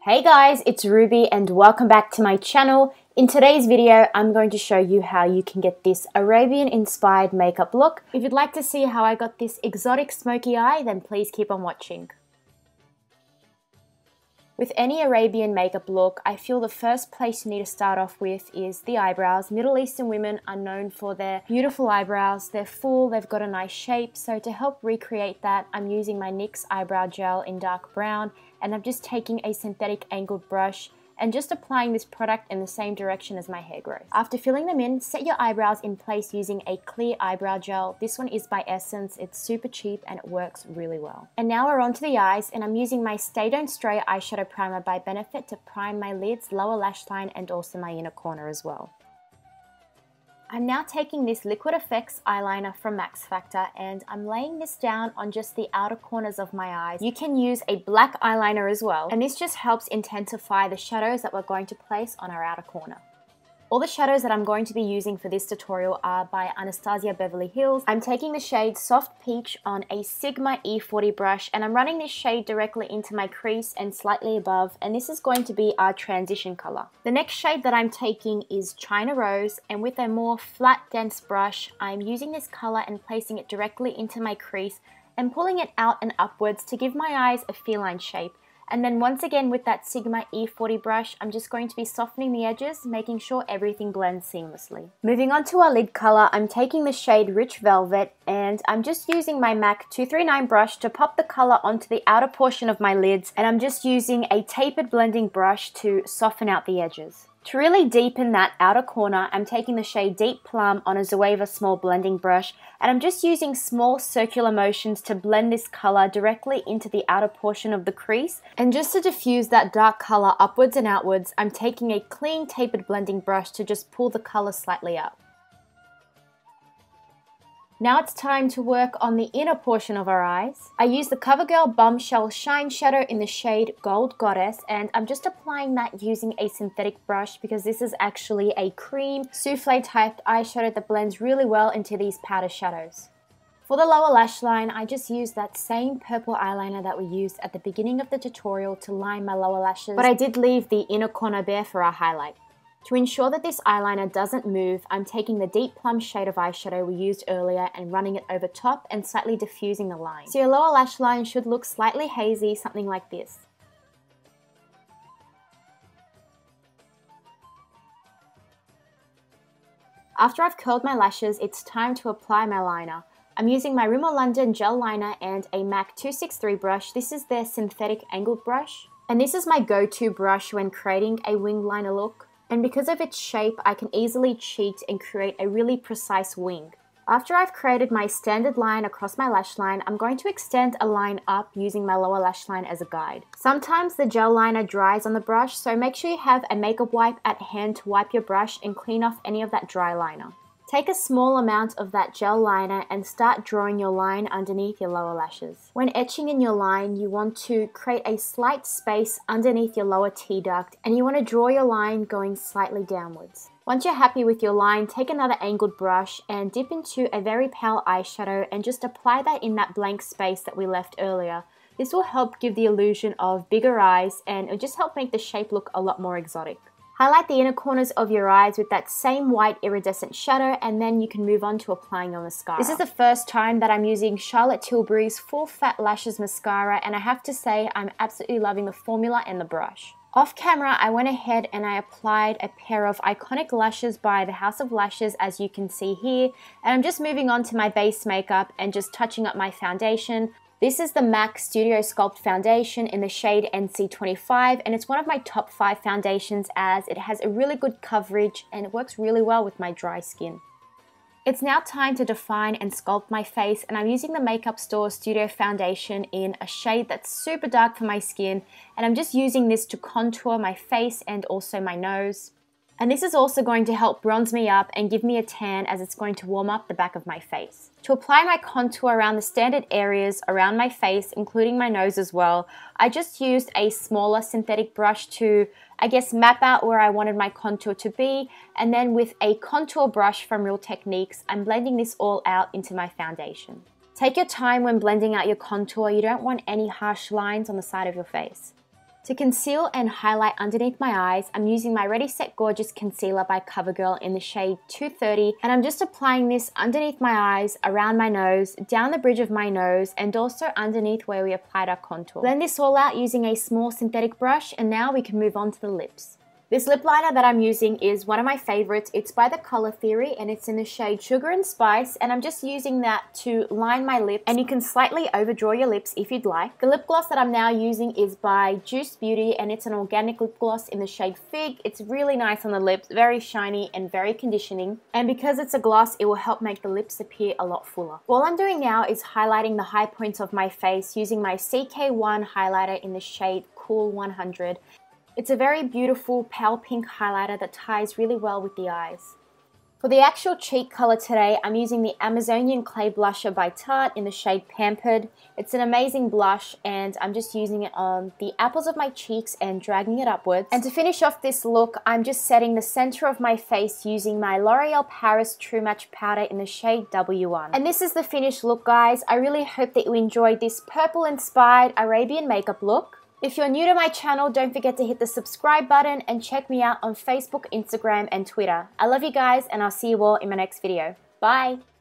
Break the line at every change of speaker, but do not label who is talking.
Hey guys, it's Ruby and welcome back to my channel. In today's video, I'm going to show you how you can get this Arabian inspired makeup look. If you'd like to see how I got this exotic smoky eye, then please keep on watching. With any Arabian makeup look, I feel the first place you need to start off with is the eyebrows. Middle Eastern women are known for their beautiful eyebrows. They're full, they've got a nice shape. So to help recreate that, I'm using my NYX eyebrow gel in dark brown, and I'm just taking a synthetic angled brush and just applying this product in the same direction as my hair grows. After filling them in, set your eyebrows in place using a clear eyebrow gel. This one is by Essence. It's super cheap and it works really well. And now we're on to the eyes, and I'm using my Stay Don't Stray eyeshadow primer by Benefit to prime my lids, lower lash line, and also my inner corner as well. I'm now taking this Liquid Effects eyeliner from MaxFactor and I'm laying this down on just the outer corners of my eyes. You can use a black eyeliner as well, and this just helps intensify the shadows that we're going to place on our outer corner. All the shadows that I'm going to be using for this tutorial are by Anastasia Beverly Hills. I'm taking the shade Soft Peach on a Sigma E40 brush, and I'm running this shade directly into my crease and slightly above, and this is going to be our transition color. The next shade that I'm taking is China Rose, and with a more flat, dense brush, I'm using this color and placing it directly into my crease and pulling it out and upwards to give my eyes a feline shape. And then once again with that Sigma E40 brush, I'm just going to be softening the edges, making sure everything blends seamlessly. Moving on to our lid color, I'm taking the shade Rich Velvet, and I'm just using my MAC 239 brush to pop the color onto the outer portion of my lids, and I'm just using a tapered blending brush to soften out the edges. To really deepen that outer corner, I'm taking the shade Deep Plum on a Zoeva small blending brush, and I'm just using small circular motions to blend this color directly into the outer portion of the crease. And just to diffuse that dark color upwards and outwards, I'm taking a clean tapered blending brush to just pull the color slightly up. Now it's time to work on the inner portion of our eyes. I use the CoverGirl Bombshell Shine Shadow in the shade Gold Goddess, and I'm just applying that using a synthetic brush because this is actually a cream souffle type eyeshadow that blends really well into these powder shadows. For the lower lash line, I just used that same purple eyeliner that we used at the beginning of the tutorial to line my lower lashes, but I did leave the inner corner bare for our highlight. To ensure that this eyeliner doesn't move, I'm taking the Deep Plum shade of eyeshadow we used earlier and running it over top and slightly diffusing the line. So your lower lash line should look slightly hazy, something like this. After I've curled my lashes, it's time to apply my liner. I'm using my Rimmel London gel liner and a MAC 263 brush. This is their synthetic angled brush. And this is my go-to brush when creating a wing liner look. And because of its shape, I can easily cheat and create a really precise wing. After I've created my standard line across my lash line, I'm going to extend a line up using my lower lash line as a guide. Sometimes the gel liner dries on the brush, so make sure you have a makeup wipe at hand to wipe your brush and clean off any of that dry liner. Take a small amount of that gel liner and start drawing your line underneath your lower lashes. When etching in your line, you want to create a slight space underneath your lower T-duct, and you want to draw your line going slightly downwards. Once you're happy with your line, take another angled brush and dip into a very pale eyeshadow and just apply that in that blank space that we left earlier. This will help give the illusion of bigger eyes, and it'll just help make the shape look a lot more exotic. Highlight the inner corners of your eyes with that same white iridescent shadow, and then you can move on to applying your mascara. This is the first time that I'm using Charlotte Tilbury's Full Fat Lashes Mascara, and I have to say I'm absolutely loving the formula and the brush. Off camera, I went ahead and I applied a pair of iconic lashes by the House of Lashes, as you can see here, and I'm just moving on to my base makeup and just touching up my foundation. This is the MAC Studio Sculpt foundation in the shade NC25, and it's one of my top 5 foundations as it has a really good coverage and it works really well with my dry skin. It's now time to define and sculpt my face, and I'm using the Makeup Store Studio foundation in a shade that's super dark for my skin, and I'm just using this to contour my face and also my nose. And this is also going to help bronze me up and give me a tan, as it's going to warm up the back of my face. To apply my contour around the standard areas around my face, including my nose as well, I just used a smaller synthetic brush to, I guess, map out where I wanted my contour to be, and then with a contour brush from Real Techniques, I'm blending this all out into my foundation. Take your time when blending out your contour. You don't want any harsh lines on the side of your face. To conceal and highlight underneath my eyes, I'm using my Ready Set Gorgeous Concealer by CoverGirl in the shade 230, and I'm just applying this underneath my eyes, around my nose, down the bridge of my nose, and also underneath where we applied our contour. Blend this all out using a small synthetic brush, and now we can move on to the lips. This lip liner that I'm using is one of my favorites. It's by The Color Theory and it's in the shade Sugar and Spice, and I'm just using that to line my lips, and you can slightly overdraw your lips if you'd like. The lip gloss that I'm now using is by Juice Beauty and it's an organic lip gloss in the shade Fig. It's really nice on the lips, very shiny and very conditioning, and because it's a gloss it will help make the lips appear a lot fuller. All I'm doing now is highlighting the high points of my face using my CK1 highlighter in the shade Cool 100. It's a very beautiful pale pink highlighter that ties really well with the eyes. For the actual cheek color today, I'm using the Amazonian Clay Blusher by Tarte in the shade Pampered. It's an amazing blush and I'm just using it on the apples of my cheeks and dragging it upwards. And to finish off this look, I'm just setting the center of my face using my L'Oreal Paris True Match powder in the shade W1. And this is the finished look, guys. I really hope that you enjoyed this purple inspired Arabian makeup look. If you're new to my channel, don't forget to hit the subscribe button and check me out on Facebook, Instagram, and Twitter. I love you guys, and I'll see you all in my next video. Bye!